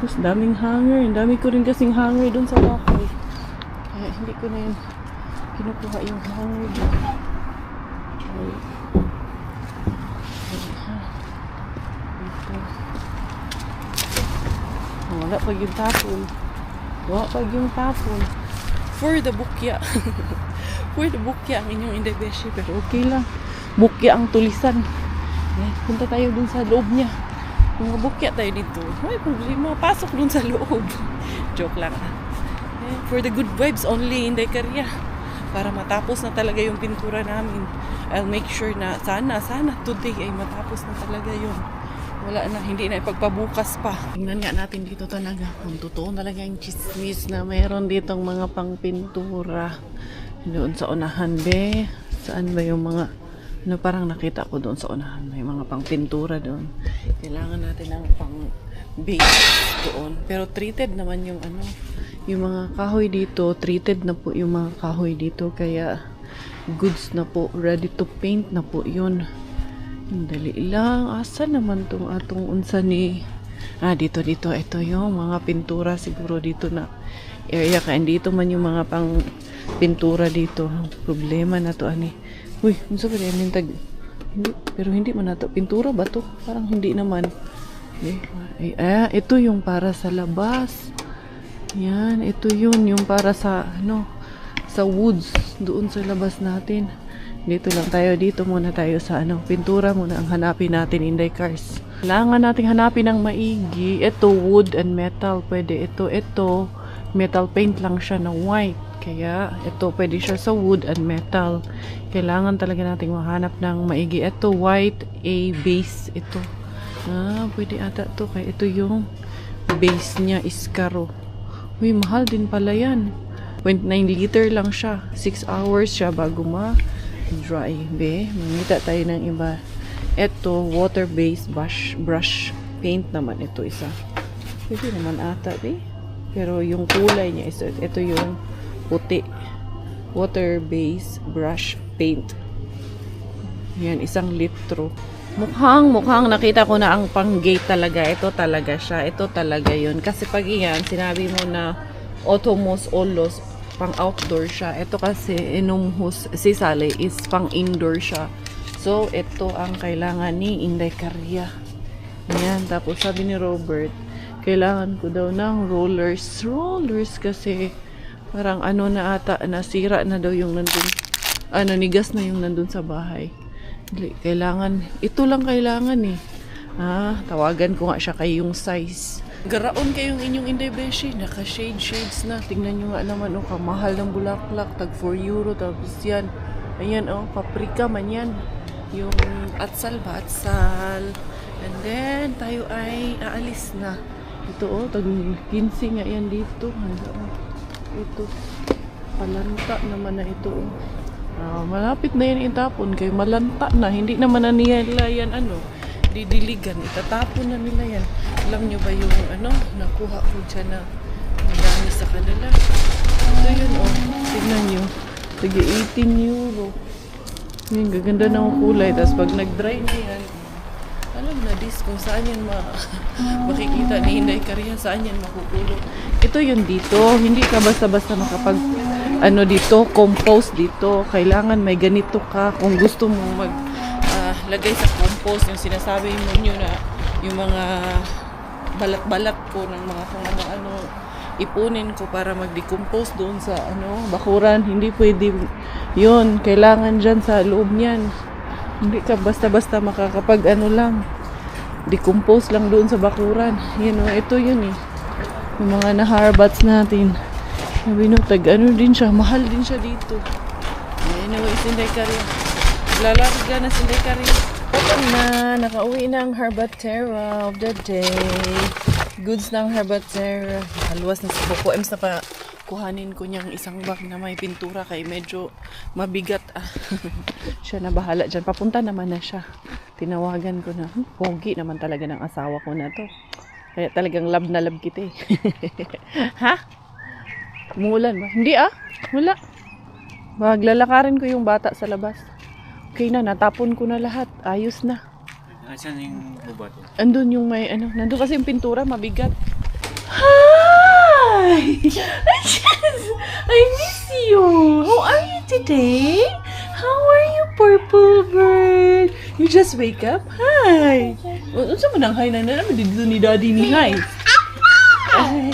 Tapos daming hanger. Dami ko rin kasing hanger doon sa bahay. Kaya hindi ko na yun kinukuha yung hanger doon. Wala pag yung tapon. For the bukya. For the bukya ang inyong indebeshi. Pero okay lang. Bukya ang tulisan. Punta tayo dun sa loob niya. Kung mabukya tayo dito, may problema. Pasok dun sa loob. Joke lang. For the good vibes only, Inday Karya. Para matapos na talaga yung pintura namin. I'll make sure na sana today ay matapos na talaga yun. Wala na, hindi na ipagpabukas pa. Tingnan nga natin dito talaga. Kung totoo talaga yung chismis na mayroon ditong mga pangpintura. Doon sa unahan, be. Saan ba yung mga parang nakita ko doon sa unahan. May mga pangpintura doon. Kailangan natin ng pang base doon. Pero treated naman yung yung mga kahoy dito. Treated na po yung mga kahoy dito. Kaya goods na po. Ready to paint na po yun. Dali lang. Asa naman tong atong unsa ni dito. Ito yung mga pintura siguro dito na area. Kaya dito man yung mga pang pintura dito. Problema na to Uy, unsa ba yan tag? Pero hindi man nato pintura ba to? Parang hindi naman. Ito yung para sa labas. Yan, ito yun yung para sa sa woods doon sa labas natin. Dito lang tayo, dito muna tayo sa pintura muna ang hanapin natin, Inday Cars. Kailangan nating hanapin ng maigi. Ito wood and metal, pwede ito metal paint lang siya na white. Kaya ito pwede siya sa wood and metal. Kailangan talaga nating mahanap ng maigi. Ito white a base ito. Pwede ata to kaya ito yung base niya iskaro. Uy, mahal din pala yan. 0.9 liter lang siya. 6 hours siya bago ma-dry. Be, mamita tayo ng iba. Ito, water-based brush paint naman ito isa. Pwede naman ata, pero yung kulay niya is ito yung puti. Water-based brush paint. Yan, 1 litro. Mukhang nakita ko na ang pang-gate talaga. Ito talaga siya. Ito talaga yun. Kasi pag yan, sinabi mo na Otomos Olos, pang-outdoor siya. Ito kasi Inumhus si Sally is pang-indoor siya. So, ito ang kailangan ni Inday Caria. Yan. Tapos sabi ni Robert, kailangan ko daw ng rollers. Rollers kasi parang ano na ata, nasira na daw yung nandun. Nanigas na yung nandun sa bahay. Kailangan, ito lang kailangan eh. Tawagan ko nga siya kay yung size. Garaon kayong inyong Inday Beshi, naka-shades na. Tingnan nyo nga naman, kamahal ng bulaklak, tag 4 euro, tapos yan. Ayan, paprika man yan. Yung atsal ba? Atsal. And then, tayo ay aalis na. Ito, tag 15 nga yan dito. Ito, palanta naman na ito, malapit na yan itapon kay malanta na, hindi naman na nila yan didiligan, itatapon na nila yan. Alam nyo ba yung nakuha ko dyan na madami sa kanila? Ito yun, tignan nyo, sige 18 euro. Yung gaganda ng kulay, tapos pag nag-dry na yan, alam na kung saan yan makikita ni Inday Caria, saan yan makukulong. Ito yun dito, hindi ka basta-basta makapag dito, compost dito. Kailangan may ganito ka kung gusto mo maglagay sa compost, yung sinasabi mo nyo na yung mga balat-balat ko ng mga ipunin ko para mag-decompose doon sa bakuran. Hindi pwede yun, kailangan dyan sa loob niyan. Hindi ka basta-basta makakapag lang, decompose lang doon sa bakuran. Ito yun eh, yung mga na-harbats natin. Sabi no, din siya, mahal din siya dito. Anyway, Inday Caria, lalarga na Inday Caria. Nakauwi na ang Herbatera of the day. Goods ng Herbatera. Haluwas na si Boko Ems na pa kuhanin ko niyang isang bag na may pintura kay medyo mabigat. Siya na bahala dyan. Papunta naman na siya. Tinawagan ko na, pogi naman talaga ng asawa ko na to. Kaya talagang love na love kita eh. Ha? Umuulan ba? Hindi wala. Maglalakarin ko yung bata sa labas. Okay na, natapon ko na lahat. Ayos na. Asan yung bubat? Andun yung may nandun kasi yung pintura, mabigat. Hi! I miss you. How are you today? How are you, Purple Bird? You just wake up? Hi! Unsa mo nang hi na naman dito ni Daddy ni hi?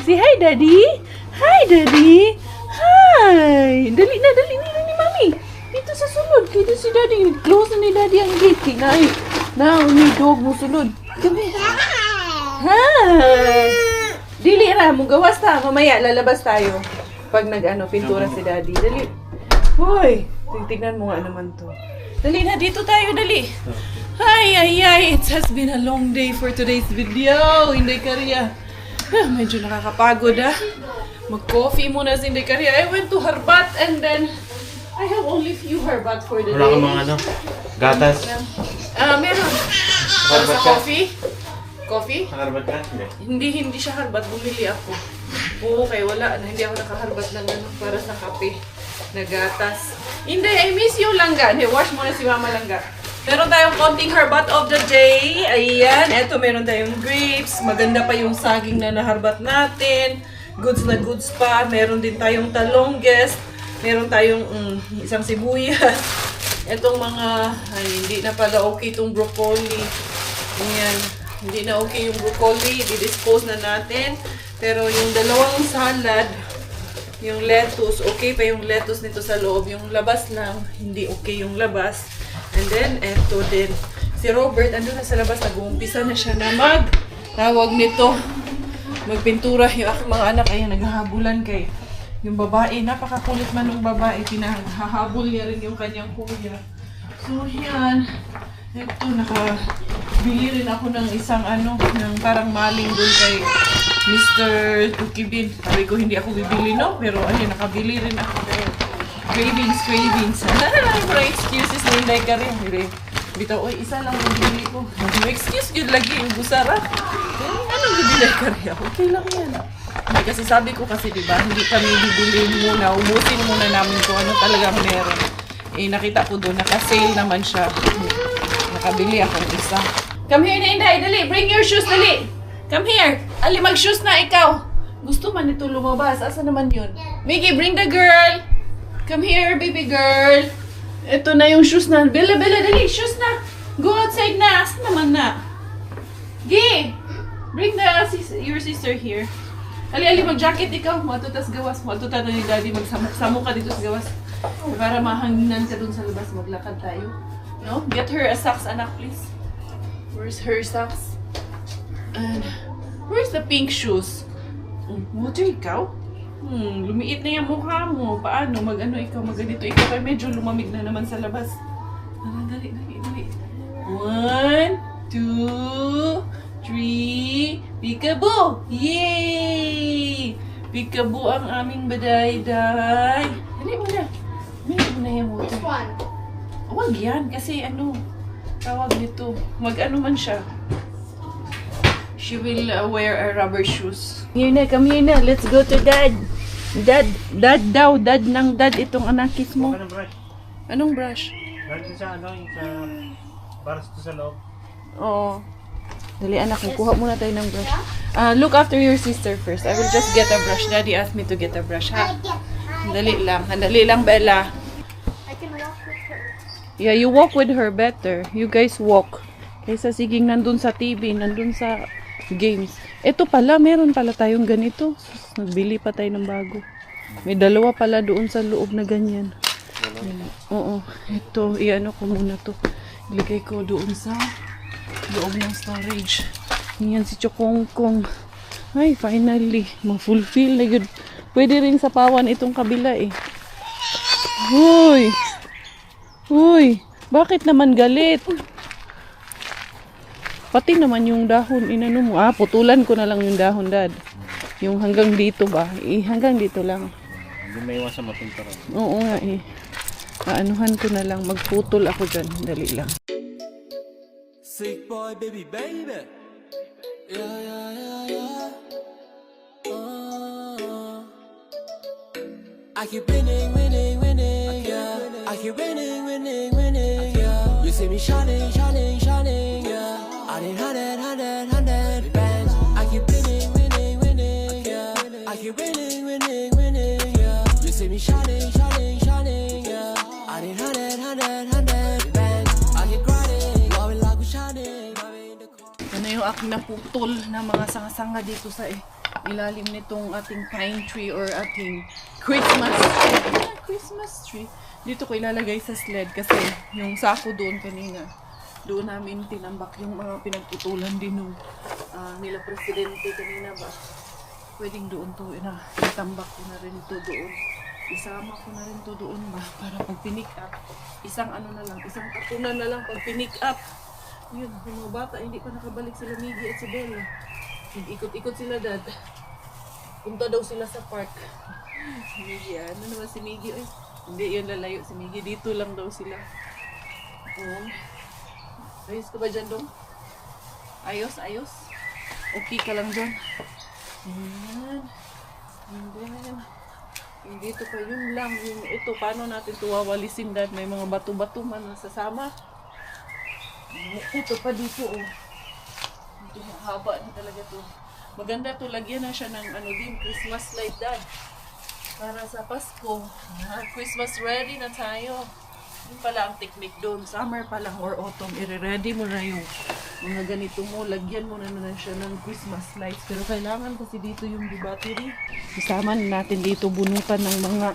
Say hi, Daddy. Hi, Daddy. Hi. Dali na ni Mami. Dito sa sulod. Dito si Daddy. Close na ni Daddy ang gate. Kinay. Now, ni dog mo sulod. Kami. Hi. Dili ra. Gawas ta. Mamaya, lalabas tayo. Pag pintura si Daddy. Dali. Hoy. Tignan mo nga naman to. Dali na. Dito tayo. Dali. Ay. It has been a long day for today's video. Inday Caria. Medyo nakakapagod Mag-coffee muna si Inday Caria. I went to Harbat and then I have only few Harbat for the day. Wala kang mga gatas? Meron. Sa coffee? Coffee? Harbat ka? Hindi siya Harbat. Bumili ako. Oo, kaya wala na. Hindi ako nakaharbat ng para sa kape na gatas. Hindi, I miss you Langga. Wash muna si Mama Langga. Meron tayong konting Harbat of the day. Ayan. Eto, meron tayong grapes. Maganda pa yung saging na naharbat natin. Goods na goods pa. Meron din tayong talongges. Meron tayong isang sibuyas. Etong mga, hindi na pala okay itong broccoli. Ayan. Hindi na okay yung broccoli. Di-dispose na natin. Pero yung dalawang salad, yung lettuce, okay pa yung lettuce nito sa loob. Yung labas lang, hindi okay yung labas. And then, eto din. Si Robert, andun na sa labas, nag-uumpisa na siya na tawag nito, magpintura. Yung aking mga anak, ayan, naghahabulan kay yung babae. Napakakulit man ng babae, pinahahabol niya rin yung kanyang kuya. So, yan. Eto, nakabili rin ako ng isang ng parang maling doon kay Mr. Tukibin. Sabi ko, hindi ako bibili, no? Pero, ayun, nakabili rin ako. Cravings. Para excuses na Inday Caria. Bitaw, oy, isa lang ang bili ko. Excuse yun lagi, yung busara. Anong bibili ka rin? Okay lang yan. Hindi, kasi sabi ko kasi, diba, hindi kami bibili muna, ubusin muna namin kung ano talagang meron. Eh, nakita ko doon, naka-sale naman siya. Nakabili akong isa. Come here na, Inday, dali. Bring your shoes, dali. Come here. Ali, mag-shoes na ikaw. Gusto man ito lumabas. Asa naman yun? Mickey, bring the girl. Come here, baby girl. Ito na yung shoes na. Bella, dali. Shoes na. Go outside na. Asa naman na? Gi, bring your sister here. Ali, mag-jacket ikaw. Matutas gawas. Matutas na ni daddy. Magsamok ka dito sa gawas. Para mahanginan ka dun sa labas. Maglakad tayo. No? Get her a socks, anak, please. Where's her socks? And where's the pink shoes? Water ikaw? Lumiit na yung mukha mo. Paano? Mag-ano ikaw? Mag-ganito ikaw? Kaya medyo lumamig na naman sa labas. Dali. 1, 2, 3, peekaboo! Yay! Peekaboo ang aming badayday. Dali mo na. Dali mo na yung water. Huwag yan, kasi ano, tawag nito, mag-ano man siya. She will wear a rubber shoes. Here na, come here na, let's go to dad. Dad daw, dad ng dad itong anakis mo. Anong brush? Anong brush? Brush sa yung sa... Para sa loob. Oo. Dali anak, kuha muna tayo ng brush. Look after your sister first. I will just get a brush. Daddy asked me to get a brush, ha? Dali lang, Bella. Yeah, you walk with her better. You guys walk. Kaysa siging nandun sa TV, nandun sa games. Ito pala, meron pala tayong ganito. Nagbili pa tayo ng bago. May dalawa pala doon sa loob na ganyan. Oo. Ito, iano ko muna to. Ilagay ko doon sa loob ng storage. Yan si Chokongkong. Ay, finally. Ma-fulfill na yun. Pwede rin sa pawan itong kabila eh. Uy, bakit naman galit? Pati naman yung dahon, inano mo. Putulan ko na lang yung dahon, dad. Yung hanggang dito ba? Hanggang dito lang. Hindi may iwasan mapunta rin. Oo nga eh. Aanuhan ko na lang. Magputol ako dyan. Dali lang. Sick boy, baby. Yeah. I keep winning, yeah. I keep winning, yeah. You see me shining, yeah. I need 100 bands. I keep winning, yeah. I keep winning, yeah. You see me shining, yeah. I need 100 bands. I keep grinding, while we like we shining. Ano yung aking naputol na mga sanga-sanga dito sa ilalim nitong ating pine tree or ating Christmas tree. Christmas tree. Dito ko ilalagay sa sled kasi yung sako doon kanina. Doon namin tinambak yung mga pinagputulan din nung nila presidente kanina ba. Pwedeng doon to itambak ko na rin to doon. Isama ko na rin to doon ba para pag pinick up. Isang tapunan na lang pag pinick up. Yun, yung mga bata, hindi pa nakabalik sila Miggy at si Bella. Nag-ikot-ikot sila, dad. Punta daw sila sa park. Miggy, ano naman si Miggy? Ay, hindi, yun lalayo si Miggy. Dito lang daw sila. Ayos ka ba dyan, Dong? Ayos? Okay ka lang dyan? Ayan. And then, yung dito pa, yun lang. Yung ito, paano natin ito wawalisin, dad? May mga bato-bato man nasasama. Ito pa dito, Ito, haba na talaga to. Maganda to, lagyan na siya ng Christmas light, dad. Para sa Pasko. Christmas ready na tayo. Yun pala ang technique doon. Summer pa lang or autumn, i-ready mo na yung mga ganito mo. Lagyan mo na siya ng Christmas lights. Pero kailangan kasi dito yung battery. Isama natin dito bunutan ng mga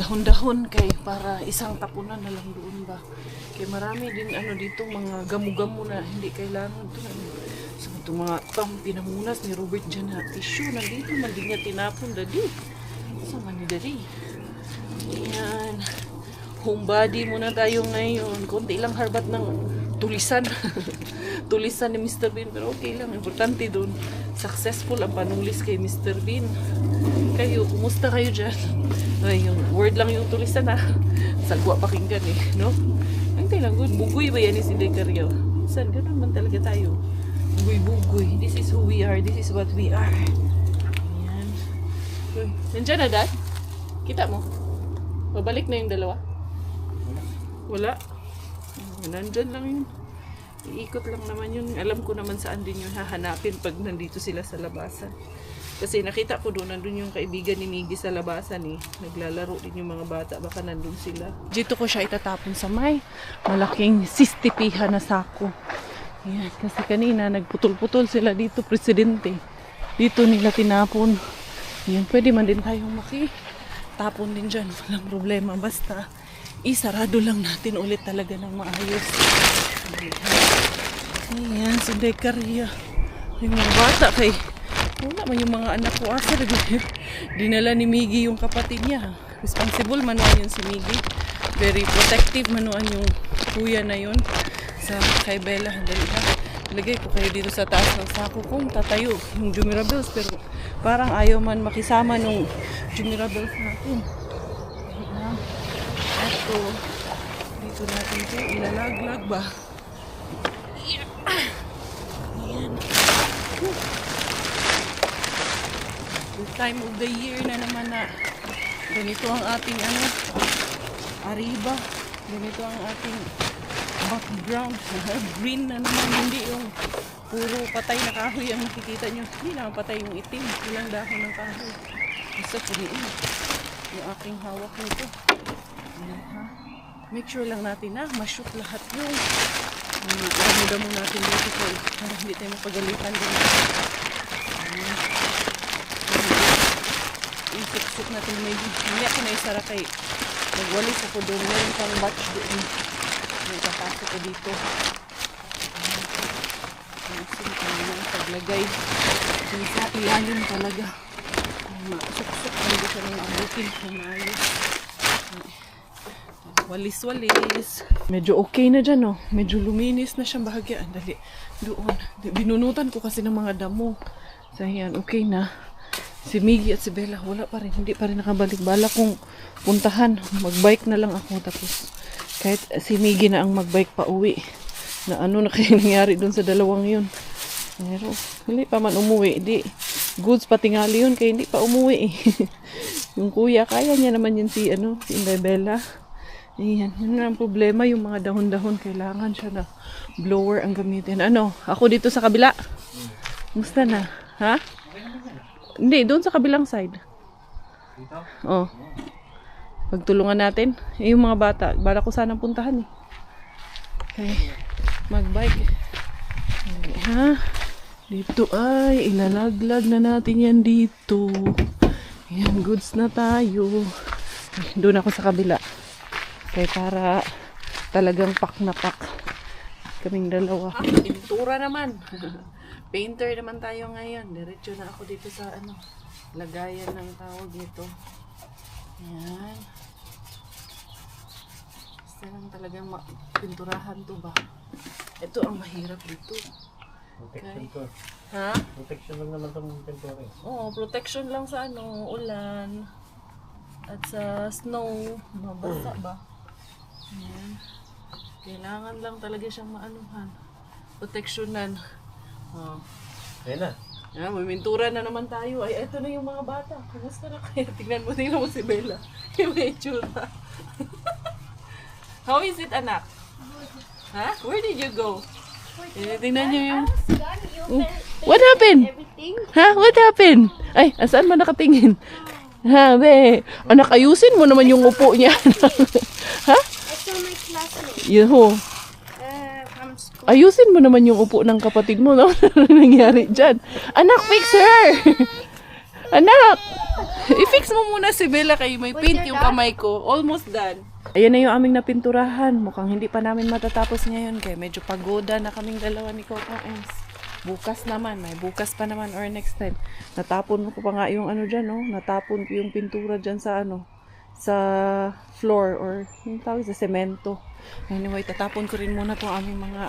dahon-dahon para isang tapunan na lang doon ba. Kaya marami din dito mga gamu-gamu na hindi kailangan ito. So itong mga pinamunas ni Robert dyan na tissue nandito, hindi niya tinapon, daddy. Sama ni daddy. Ayan. Homebody muna tayo ngayon. Konti lang harbat ng tulisan. Tulisan ni Mr. Bean, pero okay lang. Importante doon. Successful ang panulis kay Mr. Bean. Kayo, kumusta kayo dyan? Ay, yung word lang yung tulisan, Sagwa pakinggan no? Ang Okay lang, good. Bugoy ba yan si Decario? Saan, ganun man talaga tayo. Bugoy-bugoy. This is who we are. This is what we are. Ayan. Uy, nandiyan na, Dad? Kita mo? Babalik na yung dalawa? Wala. Nandyan lang yun. Iikot lang naman yun. Alam ko naman saan din yun hahanapin pag nandito sila sa labasan. Kasi nakita ko doon, nandun yung kaibigan ni Miggy sa labasan eh. Naglalaro din yung mga bata, baka nandun sila. Dito ko siya itatapon sa may malaking sistipihan na sako. Yan, kasi kanina nagputol-putol sila dito, presidente. Dito nila tinapon. Yan, pwede man din tayong makitapon din dyan. Walang problema, basta isarado lang natin ulit talaga ng maayos. Ayan, si Decaria. Yung mga bata kay wala man yung mga anak ko asa dinala ni Miggy yung kapatid niya. Responsible manuan yun si Miggy. Very protective manuan yung kuya na yun sa kay Bella. Dali ha. Ilagay ko kayo dito sa taas ng sako kung tatayo yung Jumirables, pero parang ayaw man makisama nung Jumirables natin. Ito, dito natin ito ilalaglag ba? Ayan. This time of the year na naman na ganito ang ating arriba. Ganito ang ating background. Green na naman, hindi yung puro patay na kahoy ang nakikita nyo. Hindi naman patay yung itim. Ilang dahon ng kahoy. Isa puriin. Yung aking hawak nito. Ayan, ha? Make sure lang natin na ma-shoot lahat yung damo-damo natin dito para hindi tayo mapagalitan din. Isip-sip natin maybe. Hindi ako na isara kay nagwalis ako doon. Meron pang batch doon. May papasok ko dito. Isip ko naman paglagay. Yung sa ilalim talaga. Masuk-suk. Hindi siya nang abutin. Maayos. Walis-walis. Medyo okay na dyan, oh. Medyo luminis na siyang bahagya. Dali. Doon. Binunutan ko kasi ng mga damo. So, yan. Okay na. Si Miggy at si Bella, wala pa rin. Hindi pa rin nakabalik. Bala kong puntahan. Magbike na lang ako. Tapos, kahit si Miggy na ang magbike pa uwi. Na ano na kaya nangyari dun sa dalawang yun. Pero, hindi pa man umuwi. Di, goods patingali yun. Kaya hindi pa umuwi. Yung kuya, kaya niya naman yun si Inday Bella. Ayan, yun ang problema. Yung mga dahon-dahon, kailangan siya na blower ang gamitin. Ako dito sa kabila. Musta na? Ha? Hindi, doon sa kabilang side. Dito? Oo. Pagtulungan natin. Yung mga bata, bala ko sanang puntahan eh. Okay. Magbike. Okay, ha? Dito ay, ilalaglag na natin yan dito. Ayan, goods na tayo. Doon ako sa kabila. Kaya para talagang pak na pak kaming dalawa. Pintura naman. Painter naman tayo ngayon. Diretso na ako dito sa lagayan ng tawag nito. Ayan. Basta lang talagang pinturahan to ba. Ito ang mahirap dito. Protection to. Ha? Protection lang naman itong pintura. Oo, protection lang sa ulan. At sa snow. Mabasa ba? Ayan. Kailangan lang talaga siyang maanuhan. Proteksyonan. Oh. Ayan na. Ayan, may mintura na naman tayo. Ay, eto na yung mga bata. Kumusta na kayo? Tingnan mo si Bella. Yung may itsura. How is it, anak? Ha? Where did you go? Tingnan niyo yung... What happened? Ha? What happened? Ay, asaan mo nakatingin? Ha, be. Anak, ayusin mo naman yung upo niya. Ha? I saw my classmate Yo. from school. Ayusin mo naman yung upo ng kapatid mo. No? Ano nangyari dyan? Anak, fix her! Anak! I-fix mo muna si Bella kayo. May paint yung kamay ko. Almost done. Ayan na yung aming napinturahan. Mukhang hindi pa namin matatapos ngayon. Kaya medyo pagoda na kaming dalawa ni Coco Ems. Bukas naman. May bukas pa naman or next time. Natapon ko pa nga yung dyan, no? Natapon ko yung pintura dyan sa sa floor or yung tawag sa semento. Anyway, tatapon ko rin muna itong aming mga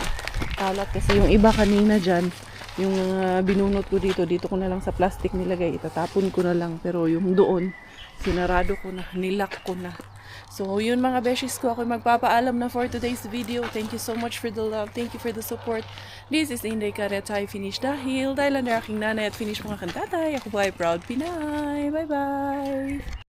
kalat kasi yung iba kanina dyan Yung binunot ko dito ko na lang sa plastic nilagay. Itatapon ko na lang. Pero yung doon, sinarado ko na, nilock ko na. So, yun mga beshies ko. Ako magpapaalam na for today's video. Thank you so much for the love. Thank you for the support. This is Inday Karet. I finish dahil ang aking nanay at finish mga kantatay. Ako po ay proud Pinay. Bye-bye!